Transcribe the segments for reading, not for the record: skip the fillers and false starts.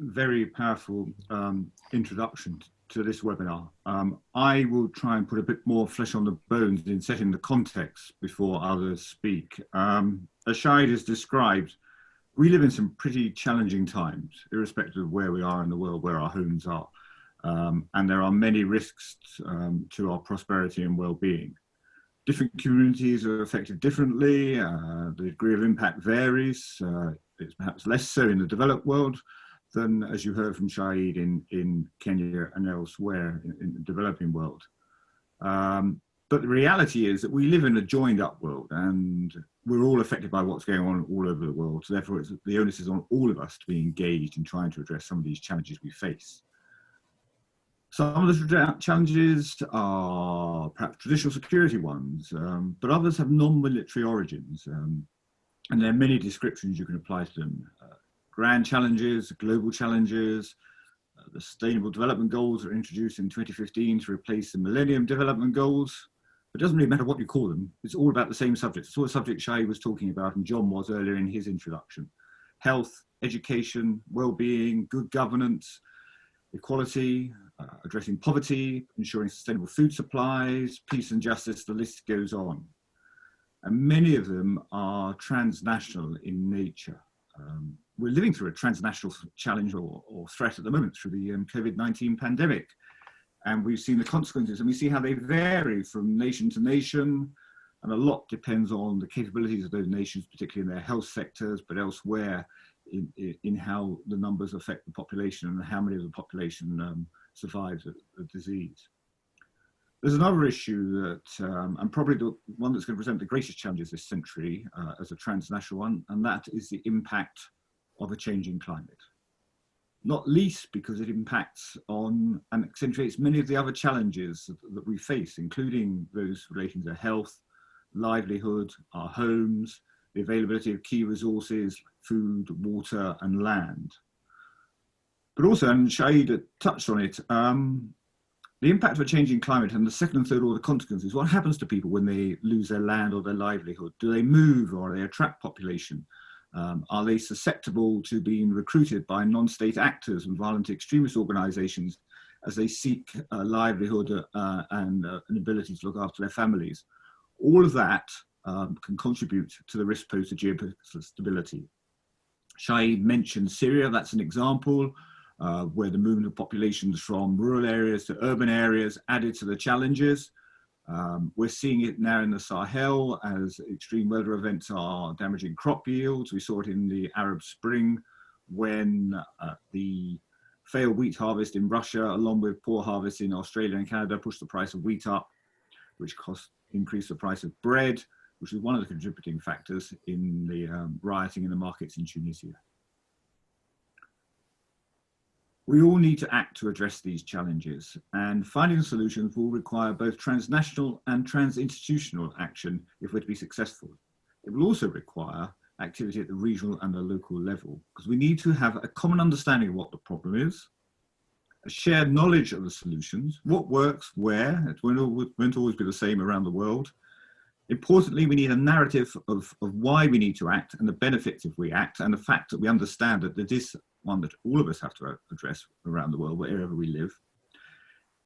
very powerful introduction to this webinar. I will try and put a bit more flesh on the bones in setting the context before others speak. As Shahid has described, we live in some pretty challenging times, irrespective of where we are in the world, where our homes are. And there are many risks to our prosperity and well-being. Different communities are affected differently. The degree of impact varies. It's perhaps less so in the developed world than, as you heard from Shahid, in Kenya and elsewhere in the developing world. But the reality is that we live in a joined up world, and we're all affected by what's going on all over the world. So therefore, the onus is on all of us to be engaged in trying to address some of these challenges we face. Some of the challenges are perhaps traditional security ones, but others have non-military origins. And there are many descriptions you can apply to them. Grand challenges, global challenges, the Sustainable Development Goals were introduced in 2015 to replace the Millennium Development Goals. It doesn't really matter what you call them. It's all about the same subject. It's all the subject Shahid was talking about and John was earlier in his introduction. Health, education, well-being, good governance, equality, addressing poverty, ensuring sustainable food supplies, peace and justice, the list goes on. And many of them are transnational in nature. We're living through a transnational challenge or threat at the moment through the COVID-19 pandemic. And we've seen the consequences, and we see how they vary from nation to nation. And a lot depends on the capabilities of those nations, particularly in their health sectors, but elsewhere in how the numbers affect the population and how many of the population survives a disease. There's another issue that, and probably the one that's going to present the greatest challenges this century as a transnational one, and that is the impact of a changing climate. Not least because it impacts on and accentuates many of the other challenges that we face, including those relating to health, livelihood, our homes, the availability of key resources, food, water, and land. But also, and Shahid touched on it, the impact of a changing climate and the second and third order consequences. What happens to people when they lose their land or their livelihood? Do they move, or they attract population? Are they susceptible to being recruited by non-state actors and violent extremist organizations as they seek a livelihood and an ability to look after their families? All of that can contribute to the risk posed to geopolitical stability. Shahid mentioned Syria. That's an example where the movement of populations from rural areas to urban areas added to the challenges. We're seeing it now in the Sahel as extreme weather events are damaging crop yields. We saw it in the Arab Spring when the failed wheat harvest in Russia, along with poor harvests in Australia and Canada, pushed the price of wheat up, which increased the price of bread, which is one of the contributing factors in the rioting in the markets in Tunisia. We all need to act to address these challenges, and finding solutions will require both transnational and trans-institutional action if we're to be successful. It will also require activity at the regional and the local level, because we need to have a common understanding of what the problem is, a shared knowledge of the solutions, what works, where. It won't always be the same around the world. Importantly, we need a narrative of why we need to act and the benefits if we act, and the fact that we understand that it is one that all of us have to address around the world, wherever we live.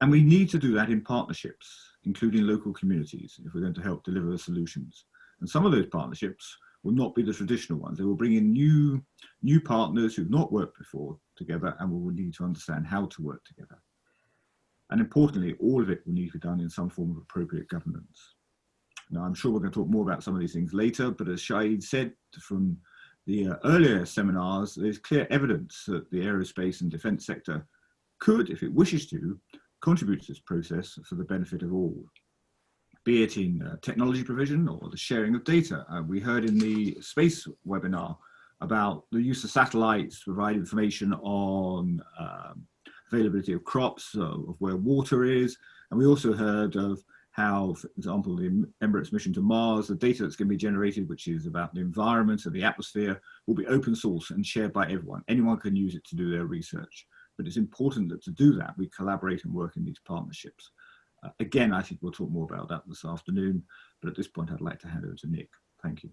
And we need to do that in partnerships, including local communities, if we're going to help deliver the solutions. And some of those partnerships will not be the traditional ones. They will bring in new partners who've not worked before together, and we will need to understand how to work together. And importantly, all of it will need to be done in some form of appropriate governance. Now, I'm sure we're going to talk more about some of these things later, but as Shahid said from the earlier seminars, there's clear evidence that the aerospace and defence sector could, if it wishes to, contribute to this process for the benefit of all, be it in technology provision or the sharing of data. We heard in the space webinar about the use of satellites to provide information on availability of crops, of where water is, and we also heard of how, for example, the Emirates mission to Mars, the data that's going to be generated, which is about the environment and the atmosphere, will be open source and shared by everyone. Anyone can use it to do their research. But it's important that to do that, we collaborate and work in these partnerships. Again, I think we'll talk more about that this afternoon, but at this point, I'd like to hand over to Nick. Thank you.